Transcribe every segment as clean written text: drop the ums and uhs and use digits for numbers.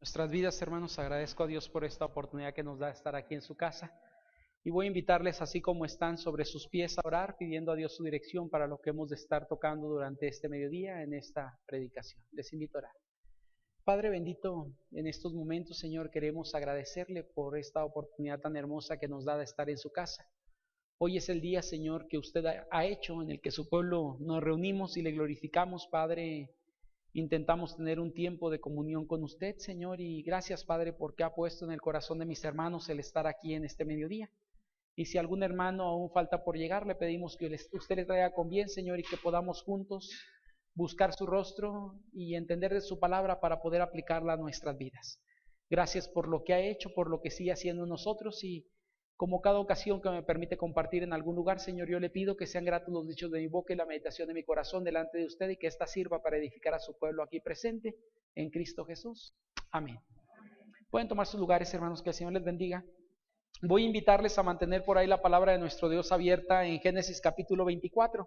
Nuestras vidas, hermanos, agradezco a Dios por esta oportunidad que nos da de estar aquí en su casa y voy a invitarles, así como están sobre sus pies, a orar, pidiendo a Dios su dirección para lo que hemos de estar tocando durante este mediodía en esta predicación. Les invito a orar. Padre bendito, en estos momentos, Señor, queremos agradecerle por esta oportunidad tan hermosa que nos da de estar en su casa. Hoy es el día, Señor, que usted ha hecho, en el que su pueblo nos reunimos y le glorificamos, Padre. Intentamos tener un tiempo de comunión con usted, Señor, y gracias, Padre, porque ha puesto en el corazón de mis hermanos el estar aquí en este mediodía. Y si algún hermano aún falta por llegar, le pedimos que usted le traiga con bien, Señor, y que podamos juntos buscar su rostro y entender de su palabra para poder aplicarla a nuestras vidas. Gracias por lo que ha hecho, por lo que sigue haciendo en nosotros, y como cada ocasión que me permite compartir en algún lugar, Señor, yo le pido que sean gratos los dichos de mi boca y la meditación de mi corazón delante de usted, y que ésta sirva para edificar a su pueblo aquí presente, en Cristo Jesús. Amén. Pueden tomar sus lugares, hermanos, que el Señor les bendiga. Voy a invitarles a mantener por ahí la palabra de nuestro Dios abierta en Génesis capítulo 24.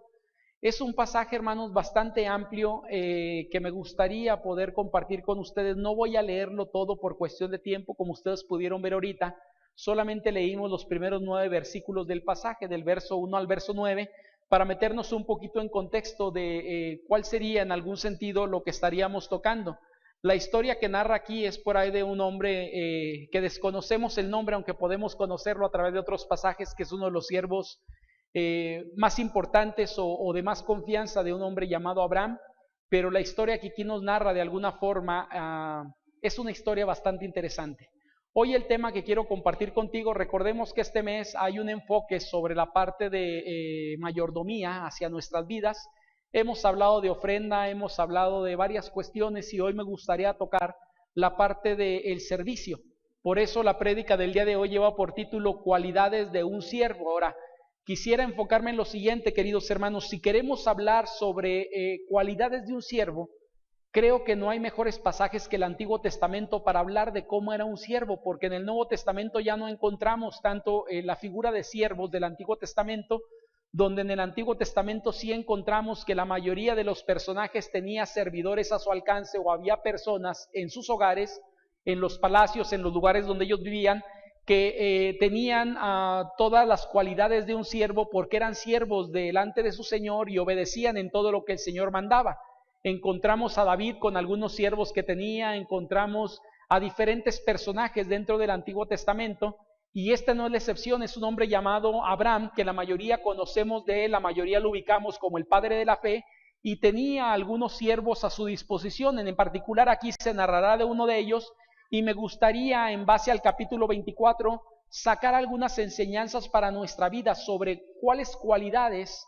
Es un pasaje, hermanos, bastante amplio que me gustaría poder compartir con ustedes. No voy a leerlo todo por cuestión de tiempo, como ustedes pudieron ver ahorita. Solamente leímos los primeros 9 versículos del pasaje, del verso 1 al verso 9, para meternos un poquito en contexto de cuál sería en algún sentido lo que estaríamos tocando. La historia que narra aquí es por ahí de un hombre que desconocemos el nombre, aunque podemos conocerlo a través de otros pasajes, que es uno de los siervos más importantes o de más confianza de un hombre llamado Abraham, pero la historia que aquí nos narra de alguna forma es una historia bastante interesante. Hoy el tema que quiero compartir contigo, recordemos que este mes hay un enfoque sobre la parte de mayordomía hacia nuestras vidas. Hemos hablado de ofrenda, hemos hablado de varias cuestiones y hoy me gustaría tocar la parte del servicio. Por eso la prédica del día de hoy lleva por título Cualidades de un siervo. Ahora, quisiera enfocarme en lo siguiente, queridos hermanos. Si queremos hablar sobre cualidades de un siervo, creo que no hay mejores pasajes que el Antiguo Testamento para hablar de cómo era un siervo, porque en el Nuevo Testamento ya no encontramos tanto la figura de siervos del Antiguo Testamento, donde en el Antiguo Testamento sí encontramos que la mayoría de los personajes tenía servidores a su alcance o había personas en sus hogares, en los palacios, en los lugares donde ellos vivían, que tenían todas las cualidades de un siervo porque eran siervos delante de su Señor y obedecían en todo lo que el Señor mandaba. Encontramos a David con algunos siervos que tenía, encontramos a diferentes personajes dentro del Antiguo Testamento, y esta no es la excepción. Es un hombre llamado Abraham, que la mayoría conocemos de él, la mayoría lo ubicamos como el padre de la fe, y tenía algunos siervos a su disposición. En particular aquí se narrará de uno de ellos, y me gustaría, en base al capítulo 24, sacar algunas enseñanzas para nuestra vida sobre cuáles cualidades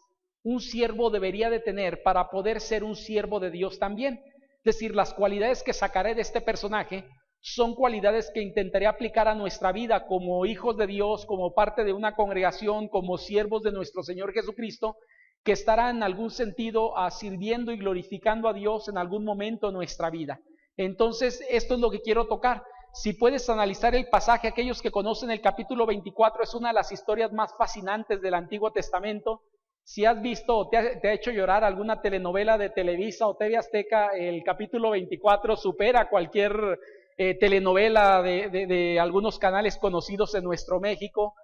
un siervo debería de tener para poder ser un siervo de Dios también. Es decir, las cualidades que sacaré de este personaje son cualidades que intentaré aplicar a nuestra vida como hijos de Dios, como parte de una congregación, como siervos de nuestro Señor Jesucristo, que estarán en algún sentido sirviendo y glorificando a Dios en algún momento de nuestra vida. Entonces, esto es lo que quiero tocar. Si puedes analizar el pasaje, aquellos que conocen el capítulo 24, es una de las historias más fascinantes del Antiguo Testamento. Si has visto o te ha hecho llorar alguna telenovela de Televisa o TV Azteca, el capítulo 24 supera cualquier telenovela de algunos canales conocidos en nuestro México.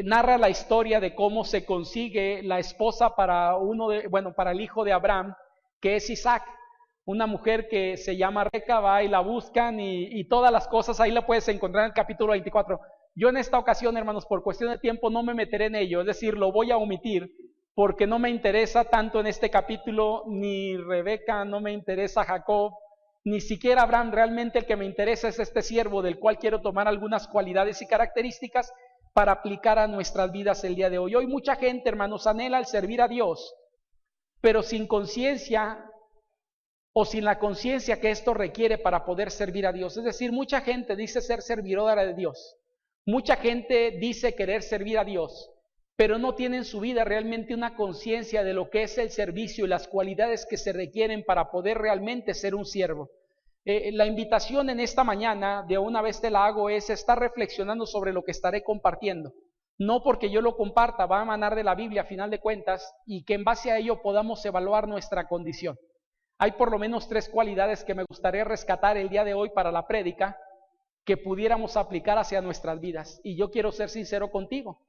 Narra la historia de cómo se consigue la esposa para para el hijo de Abraham, que es Isaac. Una mujer que se llama Rebeca, va y la buscan y todas las cosas ahí la puedes encontrar en el capítulo 24. Yo en esta ocasión, hermanos, por cuestión de tiempo no me meteré en ello, es decir, lo voy a omitir, porque no me interesa tanto en este capítulo ni Rebeca, no me interesa Jacob, ni siquiera Abraham. Realmente el que me interesa es este siervo, del cual quiero tomar algunas cualidades y características para aplicar a nuestras vidas el día de hoy. Hoy mucha gente, hermanos, anhela el servir a Dios, pero sin conciencia o sin la conciencia que esto requiere para poder servir a Dios. Es decir, mucha gente dice ser servidora de Dios, mucha gente dice querer servir a Dios, pero no tiene en su vida realmente una conciencia de lo que es el servicio y las cualidades que se requieren para poder realmente ser un siervo. La invitación en esta mañana, de una vez te la hago, es estar reflexionando sobre lo que estaré compartiendo. No porque yo lo comparta, va a emanar de la Biblia a final de cuentas, y que en base a ello podamos evaluar nuestra condición. hay por lo menos 3 cualidades que me gustaría rescatar el día de hoy para la prédica que pudiéramos aplicar hacia nuestras vidas. Y yo quiero ser sincero contigo.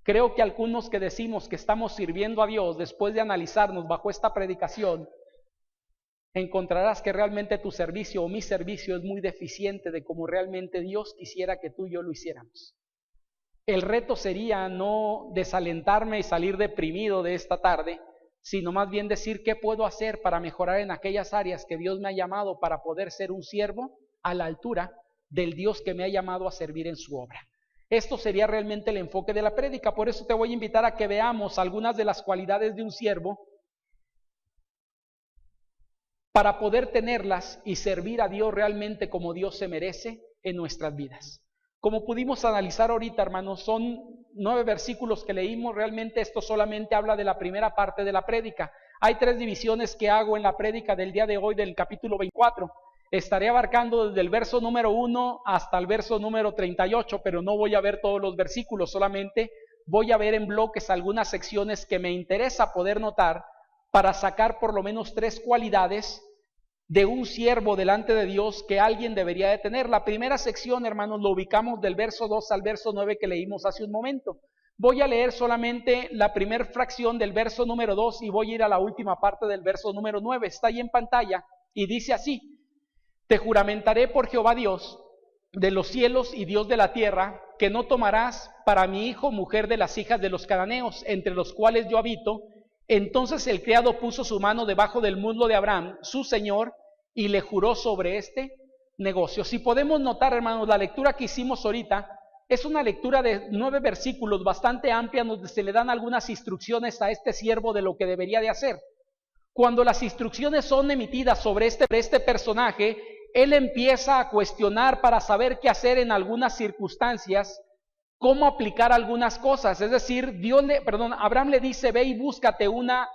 Creo que algunos que decimos que estamos sirviendo a Dios, después de analizarnos bajo esta predicación, encontrarás que realmente tu servicio o mi servicio es muy deficiente de como realmente Dios quisiera que tú y yo lo hiciéramos. El reto sería no desalentarme y salir deprimido de esta tarde, sino más bien decir qué puedo hacer para mejorar en aquellas áreas que Dios me ha llamado para poder ser un siervo a la altura del Dios que me ha llamado a servir en su obra. Esto sería realmente el enfoque de la prédica. Por eso te voy a invitar a que veamos algunas de las cualidades de un siervo para poder tenerlas y servir a Dios realmente como Dios se merece en nuestras vidas. Como pudimos analizar ahorita, hermanos, son 9 versículos que leímos. Realmente esto solamente habla de la primera parte de la prédica. Hay 3 divisiones que hago en la prédica del día de hoy del capítulo 24. Estaré abarcando desde el verso número 1 hasta el verso número 38, pero no voy a ver todos los versículos, solamente voy a ver en bloques algunas secciones que me interesa poder notar para sacar por lo menos 3 cualidades de un siervo delante de Dios que alguien debería de tener. La primera sección, hermanos, lo ubicamos del verso 2 al verso 9 que leímos hace un momento. Voy a leer solamente la primera fracción del verso número 2 y voy a ir a la última parte del verso número 9. Está ahí en pantalla y dice así: Te juramentaré por Jehová Dios de los cielos y Dios de la tierra, que no tomarás para mi hijo mujer de las hijas de los cananeos, entre los cuales yo habito. Entonces el criado puso su mano debajo del muslo de Abraham, su señor, y le juró sobre este negocio. Si podemos notar, hermanos, la lectura que hicimos ahorita es una lectura de 9 versículos bastante amplia, donde se le dan algunas instrucciones a este siervo de lo que debería de hacer. Cuando las instrucciones son emitidas sobre este personaje, él empieza a cuestionar para saber qué hacer en algunas circunstancias, cómo aplicar algunas cosas. Es decir, Abraham le dice: ve y búscate una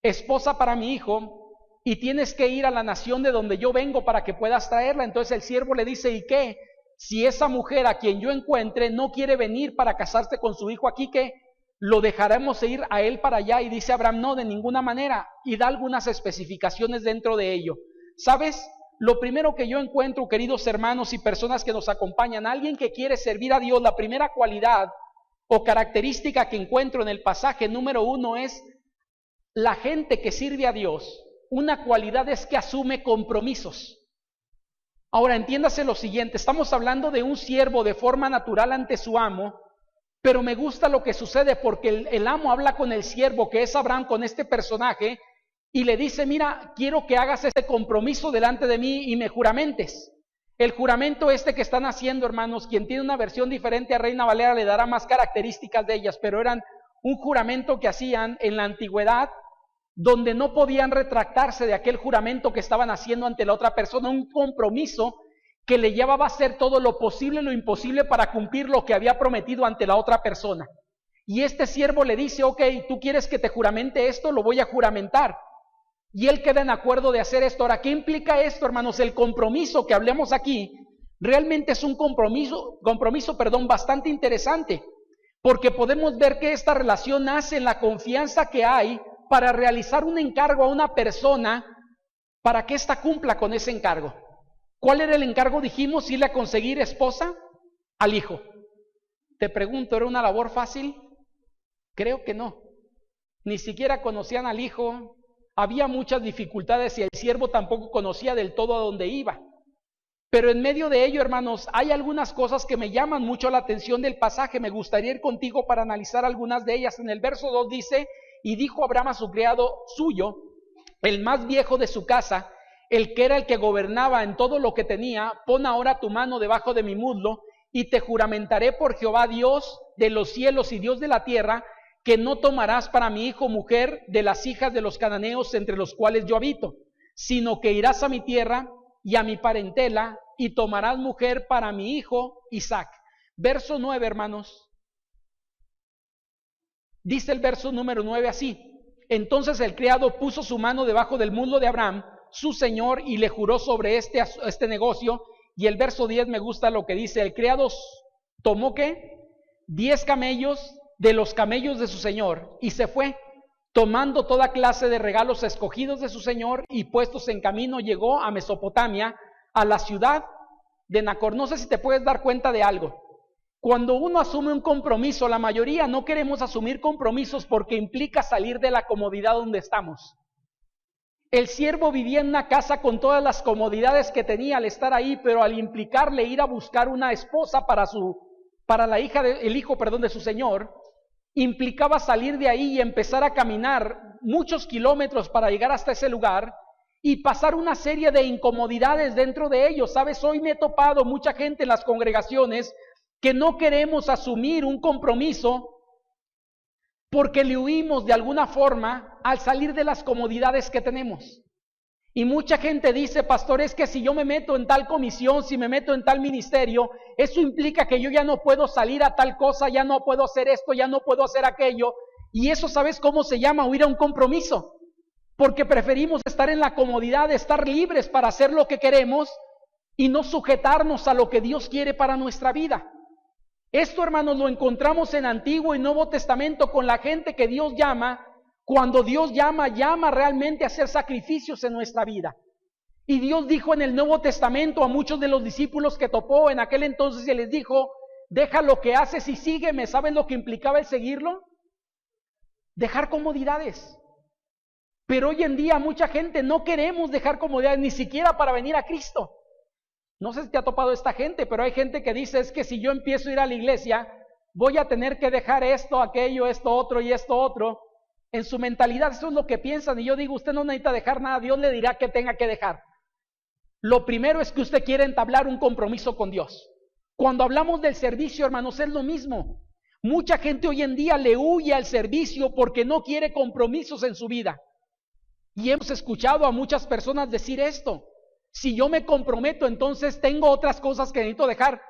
esposa para mi hijo y tienes que ir a la nación de donde yo vengo para que puedas traerla. Entonces el siervo le dice: ¿y qué? Si esa mujer a quien yo encuentre no quiere venir para casarse con su hijo aquí, ¿qué? ¿Lo dejaremos ir a él para allá? Y dice Abraham: no, de ninguna manera. Y da algunas especificaciones dentro de ello. ¿Sabes? Lo primero que yo encuentro, queridos hermanos y personas que nos acompañan, alguien que quiere servir a Dios, la primera cualidad o característica que encuentro en el pasaje número 1 es la gente que sirve a Dios. Una cualidad es que asume compromisos. Ahora, entiéndase lo siguiente: estamos hablando de un siervo de forma natural ante su amo, pero me gusta lo que sucede porque el amo habla con el siervo, que es Abraham, con este personaje, y le dice: mira, quiero que hagas este compromiso delante de mí y me juramentes. El juramento que están haciendo, hermanos, quien tiene una versión diferente a Reina Valera le dará más características de ellas, pero eran un juramento que hacían en la antigüedad, donde no podían retractarse de aquel juramento que estaban haciendo ante la otra persona, un compromiso que le llevaba a hacer todo lo posible y lo imposible para cumplir lo que había prometido ante la otra persona. Y este siervo le dice: ok, ¿tú quieres que te juramente esto? Lo voy a juramentar. Y él queda en acuerdo de hacer esto. Ahora, ¿qué implica esto, hermanos? El compromiso que hablemos aquí realmente es un compromiso, bastante interesante, porque podemos ver que esta relación nace en la confianza que hay para realizar un encargo a una persona para que ésta cumpla con ese encargo. ¿Cuál era el encargo? Dijimos: irle a conseguir esposa al hijo. Te pregunto, ¿era una labor fácil? Creo que no. Ni siquiera conocían al hijo. Había muchas dificultades y el siervo tampoco conocía del todo a dónde iba. Pero en medio de ello, hermanos, hay algunas cosas que me llaman mucho la atención del pasaje. Me gustaría ir contigo para analizar algunas de ellas. En el verso 2 dice: y dijo Abraham a su criado suyo, el más viejo de su casa, el que era el que gobernaba en todo lo que tenía: pon ahora tu mano debajo de mi muslo, y te juramentaré por Jehová Dios de los cielos y Dios de la tierra, que no tomarás para mi hijo mujer de las hijas de los cananeos entre los cuales yo habito, sino que irás a mi tierra y a mi parentela y tomarás mujer para mi hijo Isaac. Verso 9, hermanos. Dice el verso número 9 así: entonces el criado puso su mano debajo del muslo de Abraham, su señor, y le juró sobre este negocio. Y el verso 10 me gusta lo que dice: el criado tomó ¿qué? 10 camellos de los camellos de su señor y se fue. tomando toda clase de regalos escogidos de su señor y puestos en camino, llegó a Mesopotamia, a la ciudad de Nacor. No sé si te puedes dar cuenta de algo. Cuando uno asume un compromiso, la mayoría no queremos asumir compromisos porque implica salir de la comodidad donde estamos. El siervo vivía en una casa con todas las comodidades que tenía al estar ahí, pero al implicarle ir a buscar una esposa para el hijo de su señor, implicaba salir de ahí y empezar a caminar muchos kilómetros para llegar hasta ese lugar y pasar una serie de incomodidades dentro de ellos. ¿Sabes? Hoy me he topado mucha gente en las congregaciones que no queremos asumir un compromiso porque le huimos de alguna forma al salir de las comodidades que tenemos. Y mucha gente dice, pastor, es que si yo me meto en tal comisión, si me meto en tal ministerio, eso implica que yo ya no puedo salir a tal cosa, ya no puedo hacer esto, ya no puedo hacer aquello. Y eso, ¿sabes cómo se llama? Huir a un compromiso. Porque preferimos estar en la comodidad, estar libres para hacer lo que queremos y no sujetarnos a lo que Dios quiere para nuestra vida. Esto, hermanos, lo encontramos en Antiguo y Nuevo Testamento con la gente que Dios llama. Cuando Dios llama realmente a hacer sacrificios en nuestra vida. Y Dios dijo en el Nuevo Testamento a muchos de los discípulos que topó en aquel entonces y les dijo, deja lo que haces y sígueme. ¿Saben lo que implicaba el seguirlo? Dejar comodidades. Pero hoy en día mucha gente no queremos dejar comodidades ni siquiera para venir a Cristo. No sé si te ha topado esta gente, pero hay gente que dice, es que si yo empiezo a ir a la iglesia, voy a tener que dejar esto, aquello, esto otro y esto otro. En su mentalidad eso es lo que piensan y yo digo, usted no necesita dejar nada, Dios le dirá que tenga que dejar. Lo primero es que usted quiere entablar un compromiso con Dios. Cuando hablamos del servicio, hermanos, es lo mismo. Mucha gente hoy en día le huye al servicio porque no quiere compromisos en su vida. Y hemos escuchado a muchas personas decir esto, si yo me comprometo, entonces tengo otras cosas que necesito dejar.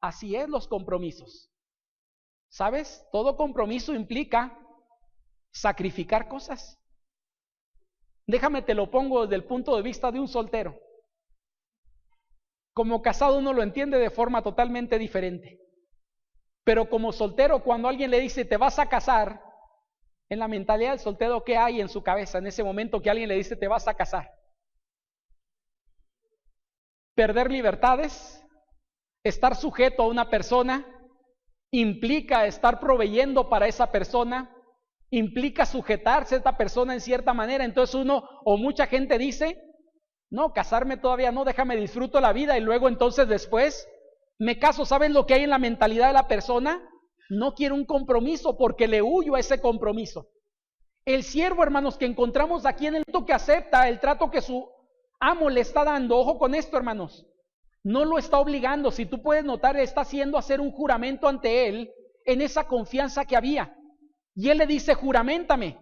Así es los compromisos. ¿Sabes? Todo compromiso implica sacrificar cosas. Déjame te lo pongo desde el punto de vista de un soltero. Como casado uno lo entiende de forma totalmente diferente. Pero como soltero, cuando alguien le dice te vas a casar, en la mentalidad del soltero, ¿qué hay en su cabeza en ese momento que alguien le dice te vas a casar? Perder libertades, estar sujeto a una persona, implica estar proveyendo para esa persona, implica sujetarse a esta persona en cierta manera. Entonces uno o mucha gente dice, no, casarme todavía no, déjame disfruto la vida y luego entonces después me caso. ¿Saben lo que hay en la mentalidad de la persona? No quiero un compromiso porque le huyo a ese compromiso. El siervo, hermanos, que encontramos aquí en el trato que acepta, el trato que su amo le está dando, ojo con esto, hermanos, no lo está obligando. Si tú puedes notar, está haciendo hacer un juramento ante él en esa confianza que había. Y él le dice, juraméntame.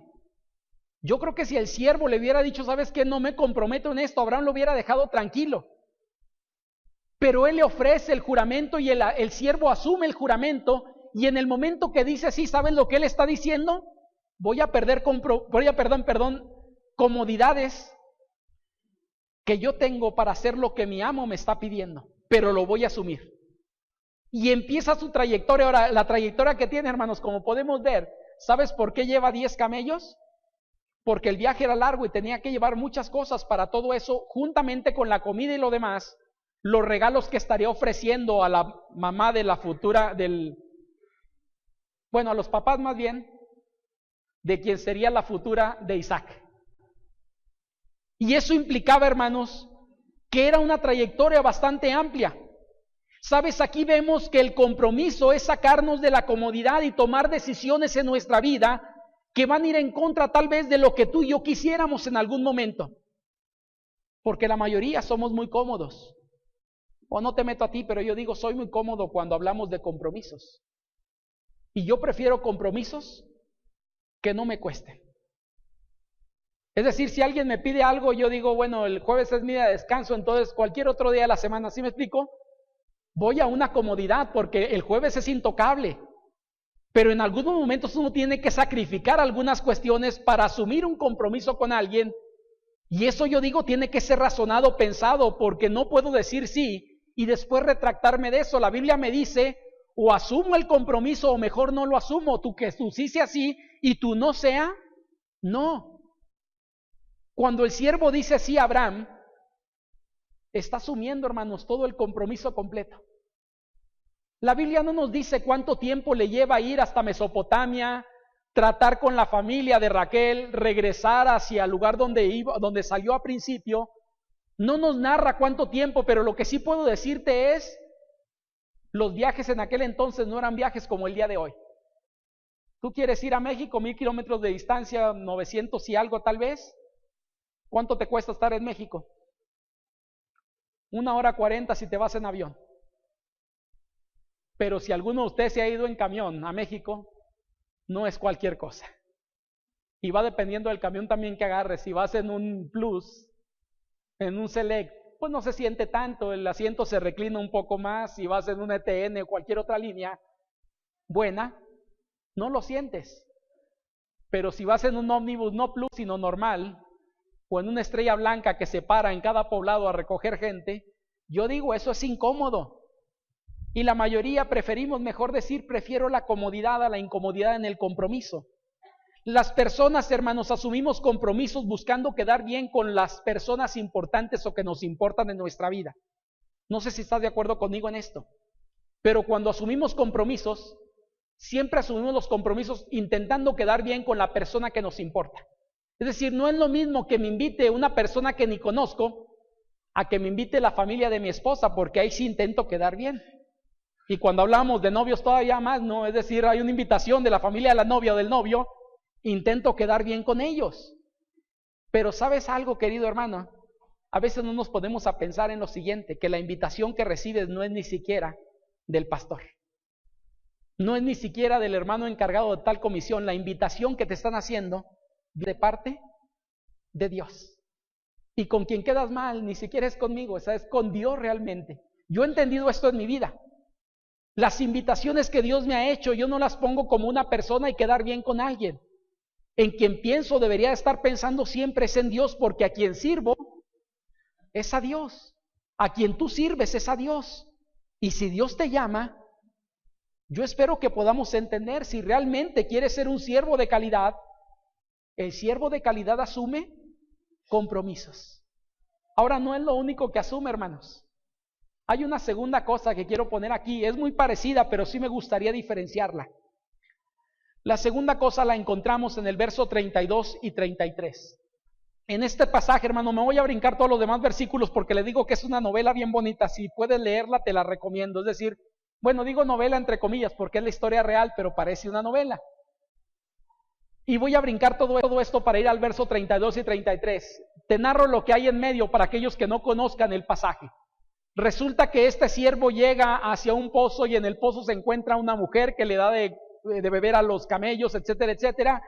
Yo creo que si el siervo le hubiera dicho, ¿sabes qué? No me comprometo en esto, Abraham lo hubiera dejado tranquilo. Pero él le ofrece el juramento y el siervo asume el juramento. Y en el momento que dice así, ¿saben lo que él está diciendo? Voy a perder comodidades que yo tengo para hacer lo que mi amo me está pidiendo, pero lo voy a asumir. Y empieza su trayectoria. Ahora, la trayectoria que tiene, hermanos, como podemos ver, ¿sabes por qué lleva 10 camellos? Porque el viaje era largo y tenía que llevar muchas cosas para todo eso, juntamente con la comida y lo demás, los regalos que estaría ofreciendo a la mamá de la futura, a los papás más bien, de quien sería la futura de Isaac. Y eso implicaba, hermanos, que era una trayectoria bastante amplia. ¿Sabes? Aquí vemos que el compromiso es sacarnos de la comodidad y tomar decisiones en nuestra vida que van a ir en contra tal vez de lo que tú y yo quisiéramos en algún momento. Porque la mayoría somos muy cómodos. O no te meto a ti, pero yo digo, soy muy cómodo cuando hablamos de compromisos. Y yo prefiero compromisos que no me cuesten. Es decir, si alguien me pide algo, yo digo, bueno, el jueves es mi día de descanso, entonces cualquier otro día de la semana, ¿sí me explico? Voy a una comodidad porque el jueves es intocable. Pero en algunos momentos uno tiene que sacrificar algunas cuestiones para asumir un compromiso con alguien. Y eso yo digo tiene que ser razonado, pensado, porque no puedo decir sí y después retractarme de eso. La Biblia me dice, o asumo el compromiso o mejor no lo asumo, tú que tú sí sea sí y tú no sea No. Cuando el siervo dice sí a Abraham, está asumiendo, hermanos, todo el compromiso completo. La Biblia no nos dice cuánto tiempo le lleva ir hasta Mesopotamia, tratar con la familia de Raquel, regresar hacia el lugar donde salió a principio. No nos narra cuánto tiempo, pero lo que sí puedo decirte es, los viajes en aquel entonces no eran viajes como el día de hoy. Tú quieres ir a México, 1000 kilómetros de distancia, 900 y algo tal vez. ¿Cuánto te cuesta estar en México? 1 hora 40 si te vas en avión. Pero si alguno de ustedes se ha ido en camión a México, no es cualquier cosa. Y va dependiendo del camión también que agarres. Si vas en un Plus, en un Select, pues no se siente tanto, el asiento se reclina un poco más. Si vas en un ETN o cualquier otra línea buena, no lo sientes. Pero si vas en un ómnibus no Plus, sino normal, o en una Estrella Blanca que se para en cada poblado a recoger gente, yo digo, eso es incómodo. Y la mayoría preferimos, mejor decir, prefiero la comodidad a la incomodidad en el compromiso. Las personas, hermanos, asumimos compromisos buscando quedar bien con las personas importantes o que nos importan en nuestra vida. No sé si estás de acuerdo conmigo en esto, pero cuando asumimos compromisos, siempre asumimos los compromisos intentando quedar bien con la persona que nos importa. Es decir, no es lo mismo que me invite una persona que ni conozco a que me invite la familia de mi esposa, porque ahí sí intento quedar bien. Y cuando hablamos de novios todavía más, ¿no? Es decir, hay una invitación de la familia de la novia o del novio, intento quedar bien con ellos. Pero ¿sabes algo, querido hermano? A veces no nos ponemos a pensar en lo siguiente, que la invitación que recibes no es ni siquiera del pastor. No es ni siquiera del hermano encargado de tal comisión. La invitación que te están haciendo de parte de Dios. Y con quien quedas mal, ni siquiera es conmigo, esa es con Dios realmente. Yo he entendido esto en mi vida. Las invitaciones que Dios me ha hecho, yo no las pongo como una persona y quedar bien con alguien. En quien pienso debería estar pensando siempre es en Dios, porque a quien sirvo es a Dios. A quien tú sirves es a Dios. Y si Dios te llama, yo espero que podamos entender, si realmente quieres ser un siervo de calidad, el siervo de calidad asume compromisos. Ahora no es lo único que asume, hermanos. Hay una segunda cosa que quiero poner aquí, es muy parecida, pero sí me gustaría diferenciarla. La segunda cosa la encontramos en el verso 32 y 33. En este pasaje, hermano, me voy a brincar todos los demás versículos porque le digo que es una novela bien bonita. Si puedes leerla, te la recomiendo. Es decir, bueno, digo novela entre comillas porque es la historia real, pero parece una novela. Y voy a brincar todo esto para ir al verso 32 y 33. Te narro lo que hay en medio para aquellos que no conozcan el pasaje. Resulta que este siervo llega hacia un pozo y en el pozo se encuentra una mujer que le da de beber a los camellos, etcétera, etcétera.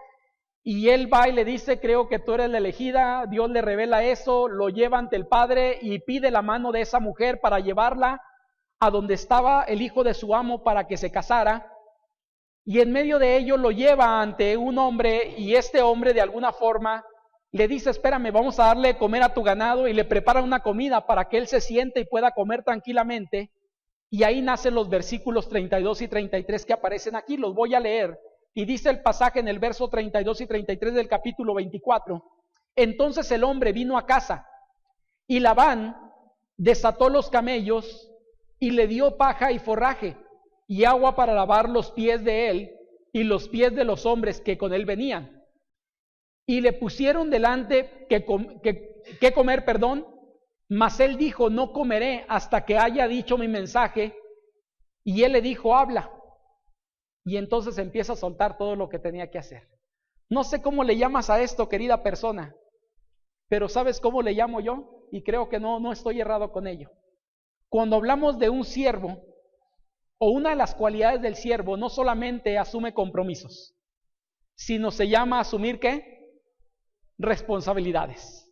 Y él va y le dice, creo que tú eres la elegida. Dios le revela eso, lo lleva ante el padre y pide la mano de esa mujer para llevarla a donde estaba el hijo de su amo para que se casara. Y en medio de ello lo lleva ante un hombre y este hombre de alguna forma le dice, espérame, vamos a darle de comer a tu ganado, y le prepara una comida para que él se siente y pueda comer tranquilamente. Y ahí nacen los versículos 32 y 33 que aparecen aquí, los voy a leer. Y dice el pasaje en el verso 32 y 33 del capítulo 24. Entonces el hombre vino a casa, y Labán desató los camellos, y le dio paja y forraje, y agua para lavar los pies de él, y los pies de los hombres que con él venían. Y le pusieron delante que comer, mas él dijo, no comeré hasta que haya dicho mi mensaje. Y él le dijo, habla. Y entonces empieza a soltar todo lo que tenía que hacer. No sé cómo le llamas a esto, querida persona, pero ¿sabes cómo le llamo yo? Y creo que no estoy errado con ello. Cuando hablamos de un siervo, o una de las cualidades del siervo, no solamente asume compromisos, sino se llama asumir, ¿qué? Responsabilidades.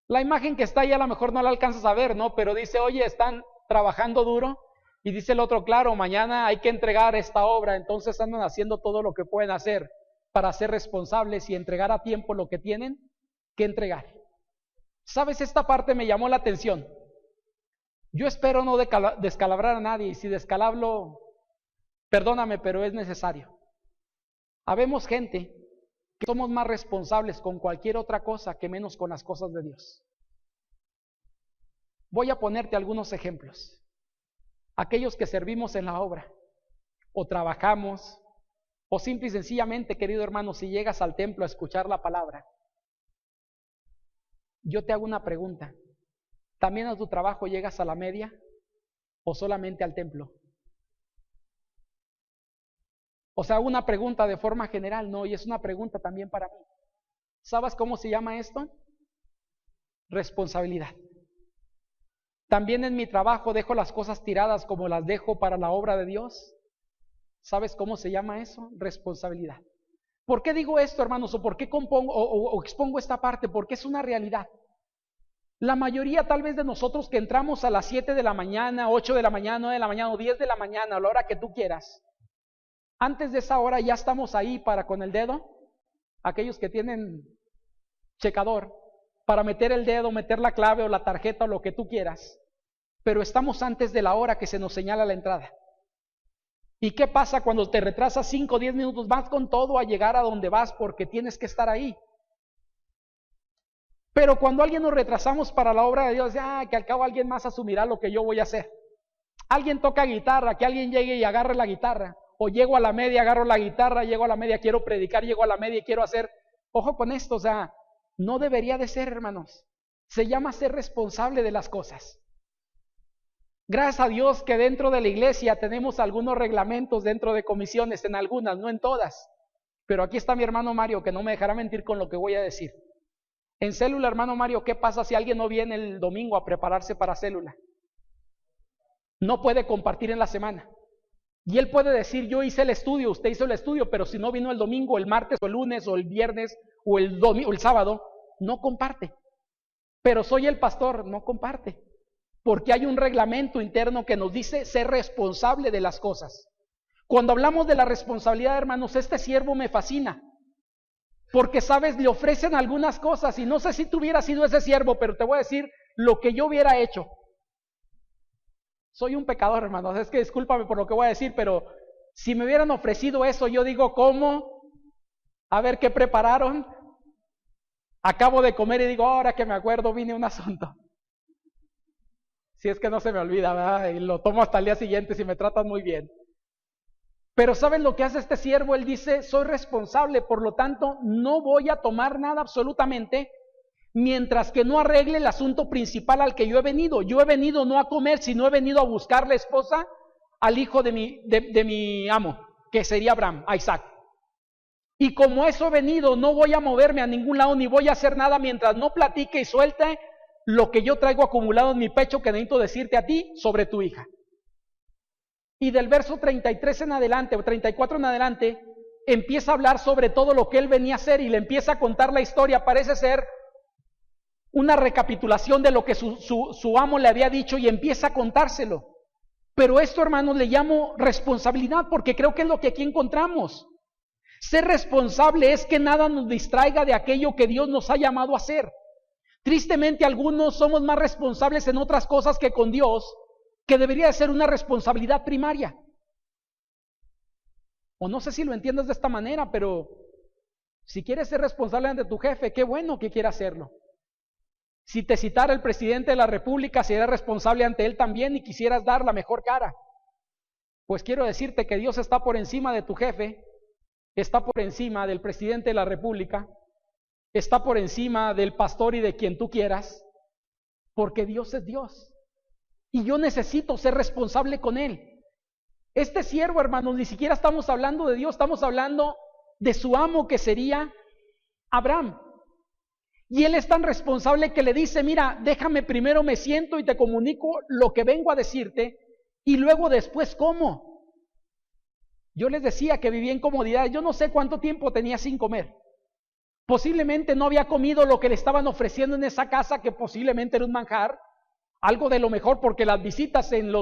La imagen que está ahí a lo mejor no la alcanzas a ver, ¿no? Pero dice, oye, están trabajando duro. Y dice el otro, claro, mañana hay que entregar esta obra. Entonces andan haciendo todo lo que pueden hacer para ser responsables y entregar a tiempo lo que tienen que entregar. ¿Sabes? Esta parte me llamó la atención. Yo espero no descalabrar a nadie, y si descalabro, perdóname, pero es necesario. Habemos gente que somos más responsables con cualquier otra cosa que menos con las cosas de Dios. Voy a ponerte algunos ejemplos. Aquellos que servimos en la obra, o trabajamos, o simple y sencillamente, querido hermano, si llegas al templo a escuchar la palabra, yo te hago una pregunta. ¿También a tu trabajo llegas a la media o solamente al templo? O sea, una pregunta de forma general, no, y es una pregunta también para mí. ¿Sabes cómo se llama esto? Responsabilidad. También en mi trabajo dejo las cosas tiradas como las dejo para la obra de Dios. ¿Sabes cómo se llama eso? Responsabilidad. ¿Por qué digo esto, hermanos? ¿O por qué compongo o expongo esta parte? Porque es una realidad. La mayoría tal vez de nosotros que entramos a las 7 de la mañana, 8 de la mañana, 9 de la mañana o 10 de la mañana, a la hora que tú quieras, antes de esa hora ya estamos ahí para con el dedo, aquellos que tienen checador, para meter el dedo, meter la clave o la tarjeta o lo que tú quieras, pero estamos antes de la hora que se nos señala la entrada. ¿Y qué pasa cuando te retrasas 5 o 10 minutos? Vas con todo a llegar a donde vas porque tienes que estar ahí. Pero cuando alguien nos retrasamos para la obra de Dios, que al cabo alguien más asumirá lo que yo voy a hacer. Alguien toca guitarra, que alguien llegue y agarre la guitarra. O llego a la media, agarro la guitarra, llego a la media, quiero predicar, llego a la media y quiero hacer. Ojo con esto, no debería de ser, hermanos. Se llama ser responsable de las cosas. Gracias a Dios que dentro de la iglesia tenemos algunos reglamentos dentro de comisiones, en algunas, no en todas. Pero aquí está mi hermano Mario, que no me dejará mentir con lo que voy a decir. En célula, hermano Mario, ¿qué pasa si alguien no viene el domingo a prepararse para célula? No puede compartir en la semana. Y él puede decir, yo hice el estudio, usted hizo el estudio, pero si no vino el domingo, el martes o el lunes o el viernes o el domingo, o el sábado, no comparte. Pero soy el pastor, no comparte. Porque hay un reglamento interno que nos dice ser responsable de las cosas. Cuando hablamos de la responsabilidad, hermanos, este siervo me fascina. Porque, sabes, le ofrecen algunas cosas y no sé si tú hubieras sido ese siervo, pero te voy a decir lo que yo hubiera hecho. Soy un pecador, hermanos, es que discúlpame por lo que voy a decir, pero si me hubieran ofrecido eso, yo digo, ¿cómo? A ver qué prepararon. Acabo de comer y digo, ahora que me acuerdo, vine un asunto. Si es que no se me olvida, ¿verdad? Y lo tomo hasta el día siguiente si me tratan muy bien. Pero ¿saben lo que hace este siervo? Él dice, soy responsable, por lo tanto, no voy a tomar nada absolutamente mientras que no arregle el asunto principal al que yo he venido. Yo he venido no a comer, sino he venido a buscar la esposa al hijo de mi amo, que sería Abraham, a Isaac. Y como eso he venido, no voy a moverme a ningún lado, ni voy a hacer nada mientras no platique y suelte lo que yo traigo acumulado en mi pecho que necesito decirte a ti sobre tu hija. Y del verso 33 en adelante, o 34 en adelante, empieza a hablar sobre todo lo que él venía a hacer y le empieza a contar la historia. Parece ser una recapitulación de lo que su amo le había dicho y empieza a contárselo. Pero esto, hermanos, le llamo responsabilidad porque creo que es lo que aquí encontramos. Ser responsable es que nada nos distraiga de aquello que Dios nos ha llamado a hacer. Tristemente, algunos somos más responsables en otras cosas que con Dios, que debería ser una responsabilidad primaria. O no sé si lo entiendes de esta manera, pero si quieres ser responsable ante tu jefe, qué bueno que quiera hacerlo. Si te citara el presidente de la República, serás responsable ante él también y quisieras dar la mejor cara. Pues quiero decirte que Dios está por encima de tu jefe, está por encima del presidente de la República, está por encima del pastor y de quien tú quieras, porque Dios es Dios. Y yo necesito ser responsable con Él. Este siervo, hermanos, ni siquiera estamos hablando de Dios, estamos hablando de su amo que sería Abraham. Y él es tan responsable que le dice, mira, déjame primero me siento y te comunico lo que vengo a decirte y luego después como. Yo les decía que vivía en comodidad, yo no sé cuánto tiempo tenía sin comer. Posiblemente no había comido lo que le estaban ofreciendo en esa casa, que posiblemente era un manjar, algo de lo mejor, porque las visitas en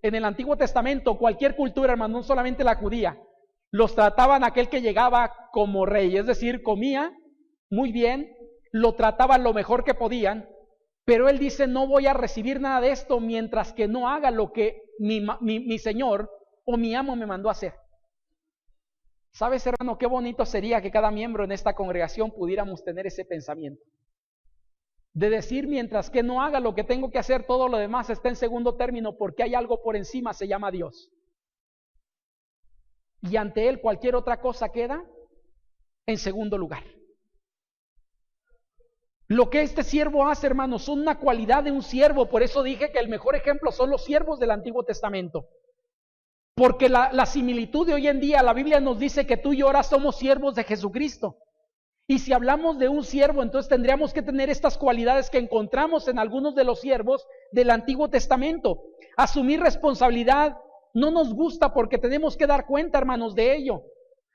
el Antiguo Testamento, cualquier cultura, hermano, no solamente la judía, los trataban aquel que llegaba como rey, es decir, comía muy bien, lo trataban lo mejor que podían, pero él dice, no voy a recibir nada de esto mientras que no haga lo que mi señor o mi amo me mandó a hacer. ¿Sabes, hermano, qué bonito sería que cada miembro en esta congregación pudiéramos tener ese pensamiento? De decir, mientras que no haga lo que tengo que hacer, todo lo demás está en segundo término, porque hay algo por encima, se llama Dios. Y ante Él cualquier otra cosa queda en segundo lugar. Lo que este siervo hace, hermanos, son una cualidad de un siervo. Por eso dije que el mejor ejemplo son los siervos del Antiguo Testamento. Porque la similitud de hoy en día, la Biblia nos dice que tú y yo ahora somos siervos de Jesucristo. Y si hablamos de un siervo, entonces tendríamos que tener estas cualidades que encontramos en algunos de los siervos del Antiguo Testamento. Asumir responsabilidad no nos gusta porque tenemos que dar cuenta, hermanos, de ello.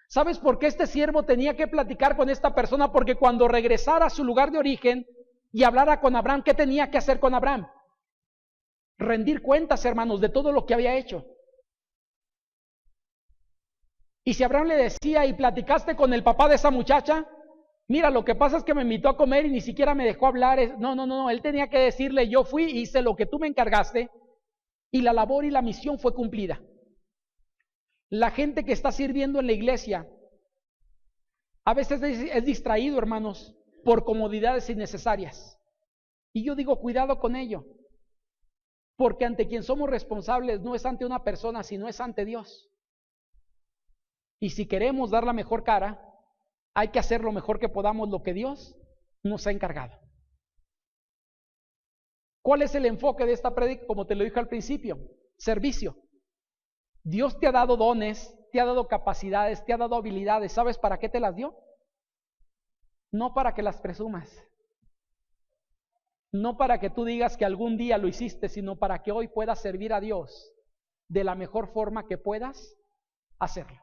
¿Sabes por qué este siervo tenía que platicar con esta persona? Porque cuando regresara a su lugar de origen y hablara con Abraham, ¿qué tenía que hacer con Abraham? Rendir cuentas, hermanos, de todo lo que había hecho. Y si Abraham le decía, ¿y platicaste con el papá de esa muchacha? Mira, lo que pasa es que me invitó a comer y ni siquiera me dejó hablar. No, él tenía que decirle, yo fui, hice lo que tú me encargaste y la labor y la misión fue cumplida. La gente que está sirviendo en la iglesia a veces es distraído, hermanos, por comodidades innecesarias. Y yo digo, cuidado con ello, porque ante quien somos responsables no es ante una persona, sino es ante Dios. Y si queremos dar la mejor cara, hay que hacer lo mejor que podamos lo que Dios nos ha encargado. ¿Cuál es el enfoque de esta prédica? Como te lo dije al principio, servicio. Dios te ha dado dones, te ha dado capacidades, te ha dado habilidades. ¿Sabes para qué te las dio? No para que las presumas. No para que tú digas que algún día lo hiciste, sino para que hoy puedas servir a Dios de la mejor forma que puedas hacerlo.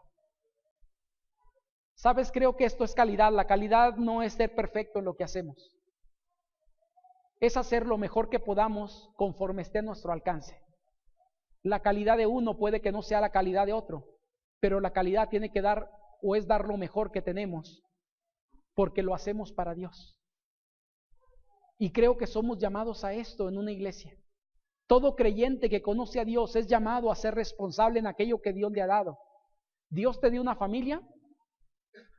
¿Sabes? Creo que esto es calidad. La calidad no es ser perfecto en lo que hacemos. Es hacer lo mejor que podamos conforme esté a nuestro alcance. La calidad de uno puede que no sea la calidad de otro, pero la calidad tiene que dar o es dar lo mejor que tenemos, porque lo hacemos para Dios. Y creo que somos llamados a esto en una iglesia. Todo creyente que conoce a Dios es llamado a ser responsable en aquello que Dios le ha dado. Dios te dio una familia,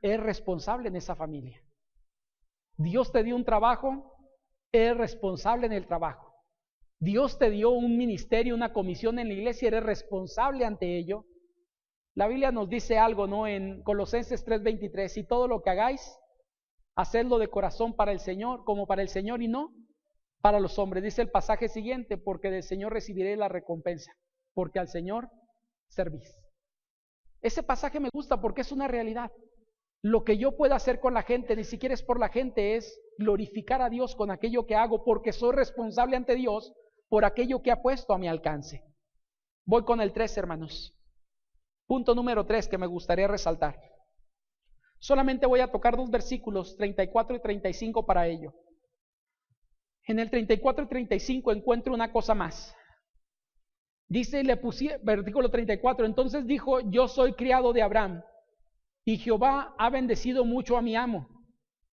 es responsable en esa familia. Dios te dio un trabajo, es responsable en el trabajo. Dios te dio un ministerio, una comisión en la iglesia, eres responsable ante ello. La Biblia nos dice algo, ¿no? En Colosenses 3:23, y todo lo que hagáis, hacedlo de corazón para el Señor, como para el Señor y no para los hombres. Dice el pasaje siguiente, porque del Señor recibiré la recompensa, porque al Señor servís. Ese pasaje me gusta porque es una realidad. Lo que yo pueda hacer con la gente, ni siquiera es por la gente, es glorificar a Dios con aquello que hago, porque soy responsable ante Dios por aquello que ha puesto a mi alcance. Voy con el 3, hermanos. Punto número 3 que me gustaría resaltar. Solamente voy a tocar 2 versículos, 34 y 35 para ello. En el 34 y 35 encuentro una cosa más. Dice, versículo 34, entonces dijo, yo soy criado de Abraham, y Jehová ha bendecido mucho a mi amo,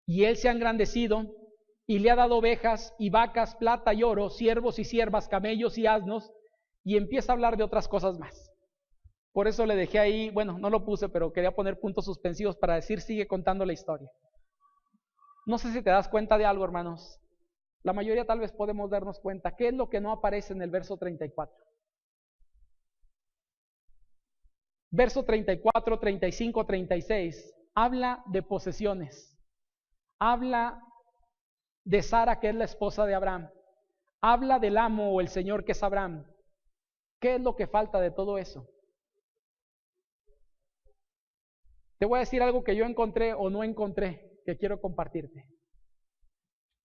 y él se ha engrandecido, y le ha dado ovejas y vacas, plata y oro, siervos y siervas, camellos y asnos, y empieza a hablar de otras cosas más. Por eso le dejé ahí, bueno, no lo puse, pero quería poner puntos suspensivos para decir, sigue contando la historia. No sé si te das cuenta de algo, hermanos. La mayoría tal vez podemos darnos cuenta. ¿Qué es lo que no aparece en el verso 34? Verso 34, 35, 36, habla de posesiones. Habla de Sara, que es la esposa de Abraham. Habla del amo o el Señor, que es Abraham. ¿Qué es lo que falta de todo eso? Te voy a decir algo que yo encontré o no encontré, que quiero compartirte.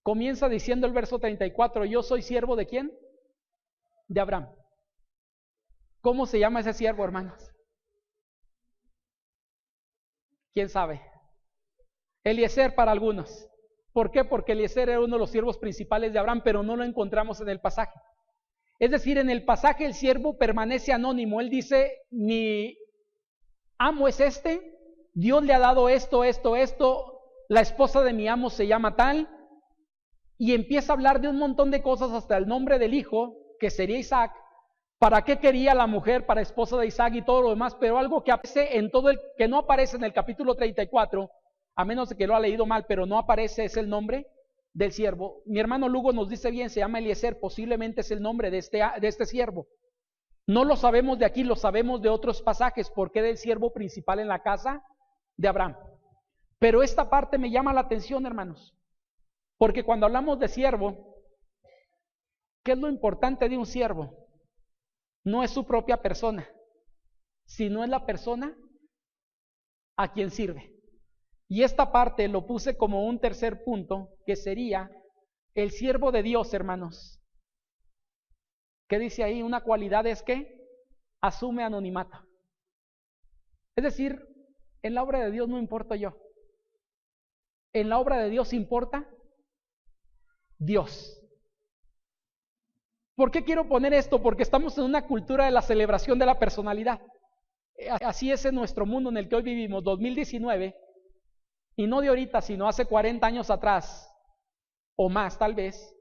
Comienza diciendo el verso 34, yo soy siervo ¿de quién? De Abraham. ¿Cómo se llama ese siervo, hermanos? ¿Quién sabe? Eliezer para algunos. ¿Por qué? Porque Eliezer era uno de los siervos principales de Abraham, pero no lo encontramos en el pasaje. Es decir, en el pasaje el siervo permanece anónimo. Él dice, mi amo es este, Dios le ha dado esto, la esposa de mi amo se llama tal, y empieza a hablar de un montón de cosas hasta el nombre del hijo, que sería Isaac, ¿Para qué quería la mujer para esposa de Isaac y todo lo demás? Pero algo que aparece en todo que no aparece en el capítulo 34, a menos de que lo ha leído mal, pero no aparece, es el nombre del siervo. Mi hermano Lugo nos dice bien, se llama Eliezer, posiblemente es el nombre de este siervo. No lo sabemos de aquí, lo sabemos de otros pasajes, porque era el siervo principal en la casa de Abraham. Pero esta parte me llama la atención, hermanos, porque cuando hablamos de siervo, ¿qué es lo importante de un siervo? No es su propia persona, sino es la persona a quien sirve. Y esta parte lo puse como un tercer punto, que sería el siervo de Dios, hermanos. ¿Qué dice ahí? Una cualidad es que asume anonimato. Es decir, en la obra de Dios no importo yo. En la obra de Dios importa Dios. ¿Por qué quiero poner esto? Porque estamos en una cultura de la celebración de la personalidad. Así es en nuestro mundo en el que hoy vivimos, 2019, y no de ahorita, sino hace 40 años atrás, o más tal vez,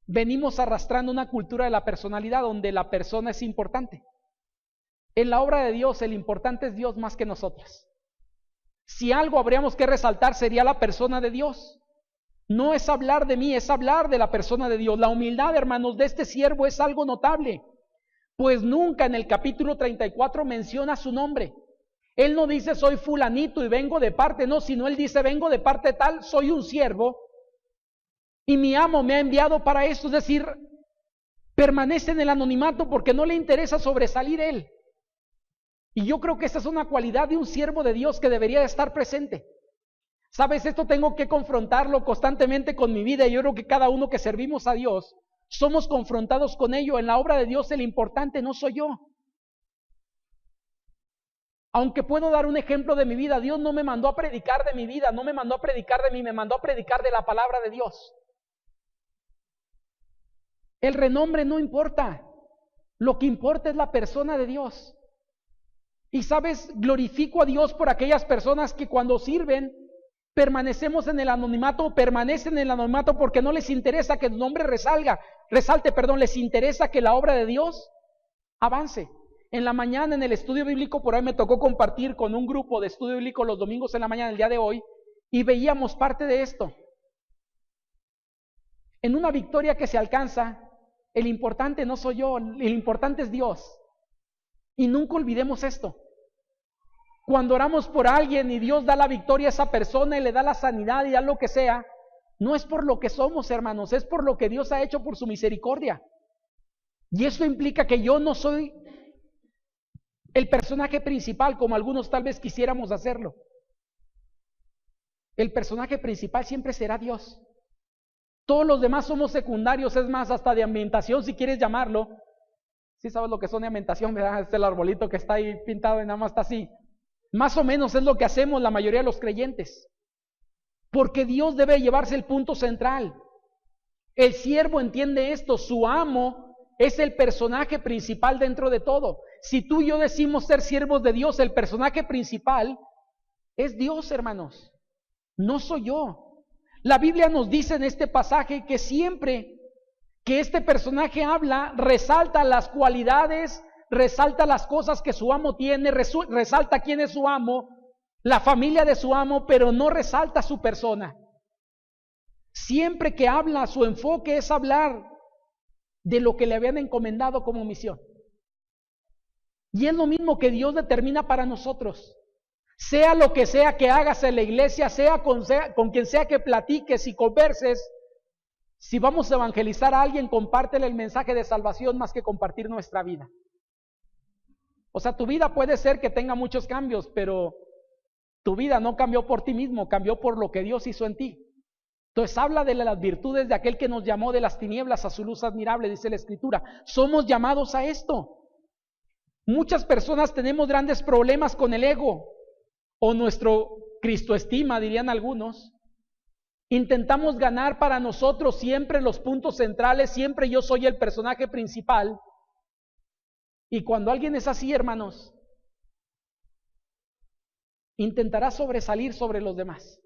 venimos arrastrando una cultura de la personalidad donde la persona es importante. En la obra de Dios, el importante es Dios más que nosotros. Si algo habríamos que resaltar sería la persona de Dios. No es hablar de mí, es hablar de la persona de Dios. La humildad, hermanos, de este siervo es algo notable, pues nunca en el capítulo 34 menciona su nombre. Él no dice soy fulanito y vengo de parte, no, sino él dice vengo de parte tal, soy un siervo y mi amo me ha enviado para esto. Es decir, permanece en el anonimato porque no le interesa sobresalir él. Y yo creo que esa es una cualidad de un siervo de Dios que debería de estar presente. ¿Sabes? Esto tengo que confrontarlo constantemente con mi vida y yo creo que cada uno que servimos a Dios somos confrontados con ello. En la obra de Dios el importante no soy yo. Aunque puedo dar un ejemplo de mi vida, Dios no me mandó a predicar de mi vida, no me mandó a predicar de mí, me mandó a predicar de la palabra de Dios. El renombre no importa, lo que importa es la persona de Dios. Y sabes, glorifico a Dios por aquellas personas que cuando sirven permanecemos en el anonimato, permanecen en el anonimato porque no les interesa que el nombre resalte, les interesa que la obra de Dios avance. En la mañana en el estudio bíblico, por ahí me tocó compartir con un grupo de estudio bíblico los domingos en la mañana, el día de hoy, y veíamos parte de esto. En una victoria que se alcanza, el importante no soy yo, el importante es Dios. Y nunca olvidemos esto. Cuando oramos por alguien y Dios da la victoria a esa persona y le da la sanidad y da lo que sea, no es por lo que somos, hermanos, es por lo que Dios ha hecho por su misericordia. Y eso implica que yo no soy el personaje principal como algunos tal vez quisiéramos hacerlo. El personaje principal siempre será Dios. Todos los demás somos secundarios, es más, hasta de ambientación si quieres llamarlo. ¿Sí sabes lo que son de ambientación, verdad? Es el arbolito que está ahí pintado y nada más está así. Más o menos es lo que hacemos la mayoría de los creyentes. Porque Dios debe llevarse el punto central. El siervo entiende esto, su amo es el personaje principal dentro de todo. Si tú y yo decimos ser siervos de Dios, el personaje principal es Dios, hermanos. No soy yo. La Biblia nos dice en este pasaje que siempre que este personaje habla, resalta las cualidades, resalta las cosas que su amo tiene, resalta quién es su amo, la familia de su amo, pero no resalta su persona. Siempre que habla, su enfoque es hablar de lo que le habían encomendado como misión. Y es lo mismo que Dios determina para nosotros. Sea lo que sea que hagas en la iglesia, sea con quien sea que platiques y converses, si vamos a evangelizar a alguien, compártele el mensaje de salvación más que compartir nuestra vida. O sea, tu vida puede ser que tenga muchos cambios, pero tu vida no cambió por ti mismo, cambió por lo que Dios hizo en ti. Entonces habla de las virtudes de aquel que nos llamó de las tinieblas a su luz admirable, dice la Escritura. Somos llamados a esto. Muchas personas tenemos grandes problemas con el ego o nuestro cristoestima, dirían algunos. Intentamos ganar para nosotros siempre los puntos centrales, siempre yo soy el personaje principal. Y cuando alguien es así, hermanos, intentará sobresalir sobre los demás.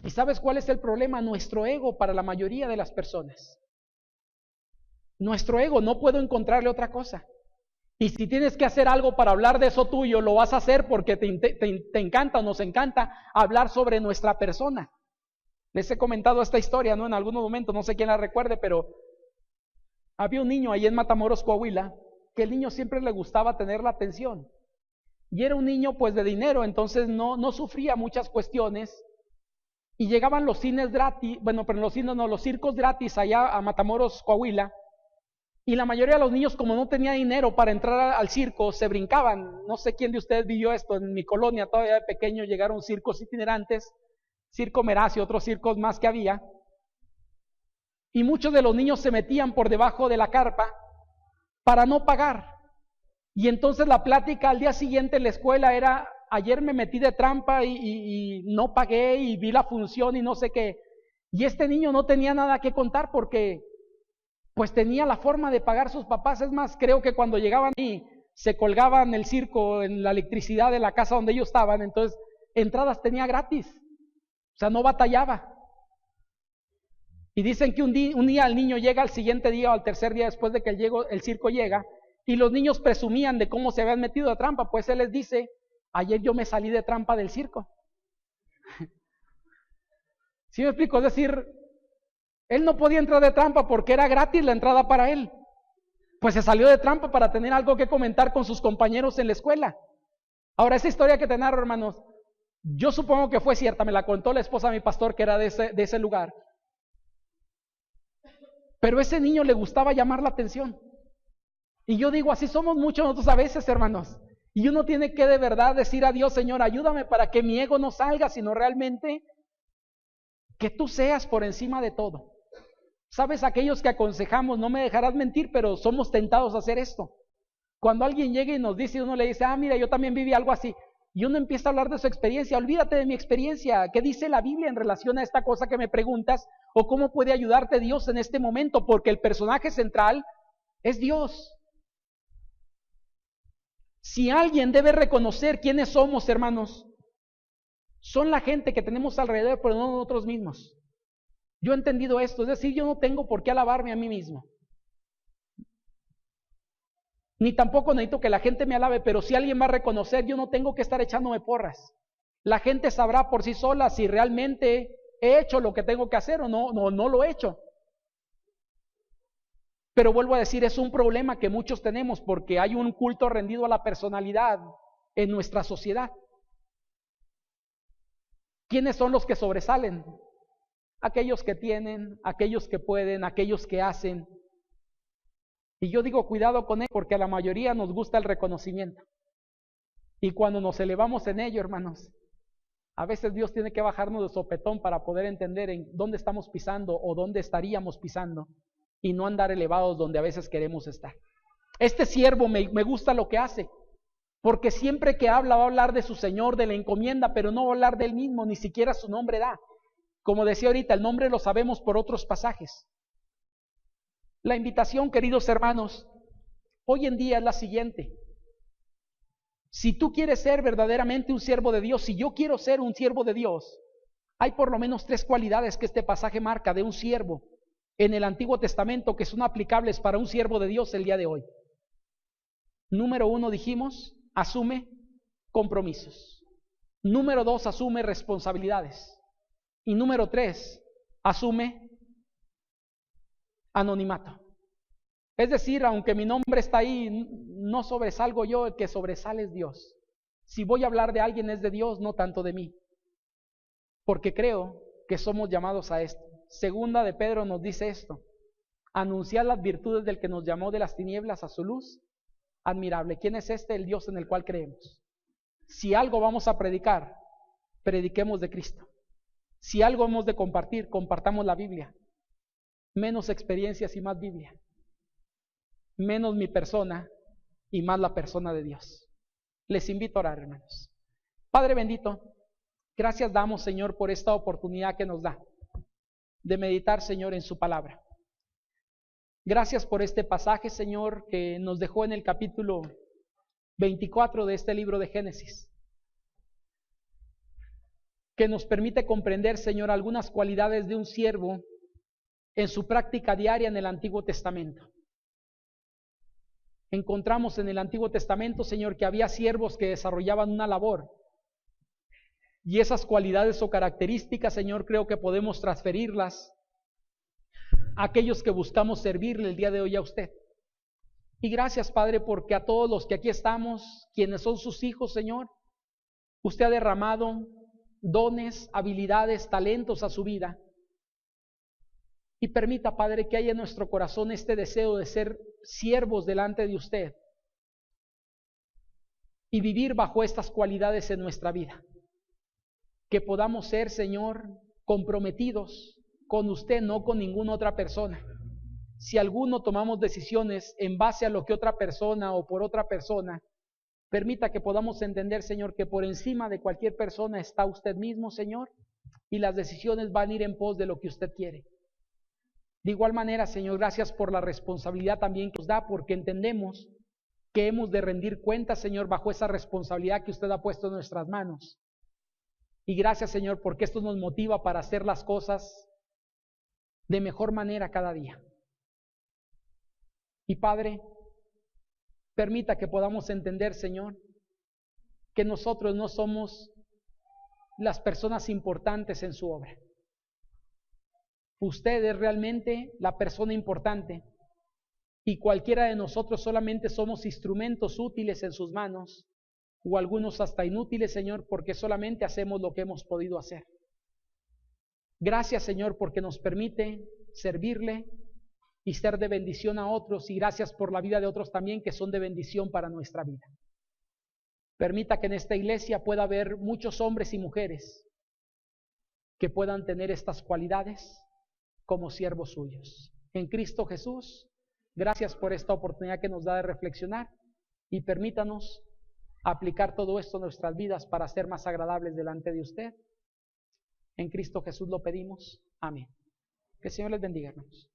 ¿Y sabes cuál es el problema? Nuestro ego para la mayoría de las personas. Nuestro ego, no puedo encontrarle otra cosa. Y si tienes que hacer algo para hablar de eso tuyo, lo vas a hacer porque te encanta o nos encanta hablar sobre nuestra persona. Les he comentado esta historia, ¿no? En algún momento, no sé quién la recuerde, pero había un niño ahí en Matamoros, Coahuila, que el niño siempre le gustaba tener la atención. Y era un niño pues de dinero, entonces no sufría muchas cuestiones. Y llegaban los cines gratis, bueno, pero los cines no, los circos gratis allá a Matamoros, Coahuila. Y la mayoría de los niños, como no tenía dinero para entrar al circo, se brincaban. No sé quién de ustedes vivió esto. En mi colonia, todavía de pequeño, llegaron circos itinerantes, Circo Meraz y otros circos más que había. Y muchos de los niños se metían por debajo de la carpa para no pagar. Y entonces la plática al día siguiente en la escuela era: ayer me metí de trampa y no pagué y vi la función y no sé qué. Y este niño no tenía nada que contar porque pues tenía la forma de pagar sus papás. Es más, creo que cuando llegaban y se colgaban el circo en la electricidad de la casa donde ellos estaban, entonces entradas tenía gratis. O sea, no batallaba. Y dicen que un día el niño llega al siguiente día o al tercer día después de que el circo llega, y los niños presumían de cómo se habían metido de trampa. Pues él les dice: ayer yo me salí de trampa del circo. ¿Sí me explico? Es decir, él no podía entrar de trampa porque era gratis la entrada para él. Pues se salió de trampa para tener algo que comentar con sus compañeros en la escuela. Ahora, esa historia que te narro, hermanos, yo supongo que fue cierta, me la contó la esposa de mi pastor, que era de ese lugar. Pero a ese niño le gustaba llamar la atención. Y yo digo, así somos muchos nosotros a veces, hermanos. Y uno tiene que de verdad decir a Dios: Señor, ayúdame para que mi ego no salga, sino realmente que tú seas por encima de todo. Sabes, aquellos que aconsejamos, no me dejarás mentir, pero somos tentados a hacer esto. Cuando alguien llega y nos dice, uno le dice: mira, yo también viví algo así. Y uno empieza a hablar de su experiencia. Olvídate de mi experiencia. ¿Qué dice la Biblia en relación a esta cosa que me preguntas? ¿O cómo puede ayudarte Dios en este momento? Porque el personaje central es Dios. Si alguien debe reconocer quiénes somos, hermanos, son la gente que tenemos alrededor, pero no nosotros mismos. Yo he entendido esto, es decir, yo no tengo por qué alabarme a mí mismo. Ni tampoco necesito que la gente me alabe, pero si alguien va a reconocer, yo no tengo que estar echándome porras. La gente sabrá por sí sola si realmente he hecho lo que tengo que hacer o no lo he hecho. Pero vuelvo a decir, es un problema que muchos tenemos porque hay un culto rendido a la personalidad en nuestra sociedad. ¿Quiénes son los que sobresalen? Aquellos que tienen, aquellos que pueden, aquellos que hacen. Y yo digo, cuidado con él, porque a la mayoría nos gusta el reconocimiento. Y cuando nos elevamos en ello, hermanos, a veces Dios tiene que bajarnos de sopetón para poder entender en dónde estamos pisando o dónde estaríamos pisando, y no andar elevados donde a veces queremos estar. Este siervo me gusta lo que hace, porque siempre que habla va a hablar de su Señor, de la encomienda, pero no va a hablar de él mismo, ni siquiera su nombre da. Como decía ahorita, el nombre lo sabemos por otros pasajes. La invitación, queridos hermanos, hoy en día es la siguiente. Si tú quieres ser verdaderamente un siervo de Dios, si yo quiero ser un siervo de Dios, hay por lo menos 3 cualidades que este pasaje marca de un siervo en el Antiguo Testamento que son aplicables para un siervo de Dios el día de hoy. Número 1, dijimos, asume compromisos. Número 2, asume responsabilidades. Y número 3, asume anonimato. Es decir, aunque mi nombre está ahí, no sobresalgo yo, el que sobresale es Dios. Si voy a hablar de alguien es de Dios, no tanto de mí. Porque creo que somos llamados a esto. Segunda de Pedro nos dice esto: anunciar las virtudes del que nos llamó de las tinieblas a su luz admirable. ¿Quién es este? El Dios en el cual creemos. Si algo vamos a predicar, prediquemos de Cristo. Si algo hemos de compartir, compartamos la Biblia. Menos experiencias y más Biblia. Menos mi persona y más la persona de Dios. Les invito a orar, hermanos. Padre bendito, gracias damos, Señor, por esta oportunidad que nos da de meditar, Señor, en su palabra. Gracias por este pasaje, Señor, que nos dejó en el capítulo 24 de este libro de Génesis, que nos permite comprender, Señor, algunas cualidades de un siervo en su práctica diaria en el Antiguo Testamento. Encontramos en el Antiguo Testamento, Señor, que había siervos que desarrollaban una labor. Y esas cualidades o características, Señor, creo que podemos transferirlas a aquellos que buscamos servirle el día de hoy a usted. Y gracias, Padre, porque a todos los que aquí estamos, quienes son sus hijos, Señor, usted ha derramado dones, habilidades, talentos a su vida. Y permita, Padre, que haya en nuestro corazón este deseo de ser siervos delante de usted y vivir bajo estas cualidades en nuestra vida. Que podamos ser, Señor, comprometidos con usted, no con ninguna otra persona. Si alguno tomamos decisiones en base a lo que otra persona o por otra persona, permita que podamos entender, Señor, que por encima de cualquier persona está usted mismo, Señor, y las decisiones van a ir en pos de lo que usted quiere. De igual manera, Señor, gracias por la responsabilidad también que nos da, porque entendemos que hemos de rendir cuentas, Señor, bajo esa responsabilidad que usted ha puesto en nuestras manos. Y gracias, Señor, porque esto nos motiva para hacer las cosas de mejor manera cada día. Y Padre, permita que podamos entender, Señor, que nosotros no somos las personas importantes en su obra. Usted es realmente la persona importante y cualquiera de nosotros solamente somos instrumentos útiles en sus manos, o algunos hasta inútiles, Señor, porque solamente hacemos lo que hemos podido hacer. Gracias, Señor, porque nos permite servirle y ser de bendición a otros, y gracias por la vida de otros también que son de bendición para nuestra vida. Permita que en esta iglesia pueda haber muchos hombres y mujeres que puedan tener estas cualidades como siervos suyos. En Cristo Jesús, gracias por esta oportunidad que nos da de reflexionar, y permítanos aplicar todo esto en nuestras vidas para ser más agradables delante de usted. En Cristo Jesús lo pedimos. Amén. Que el Señor les bendiga, hermanos.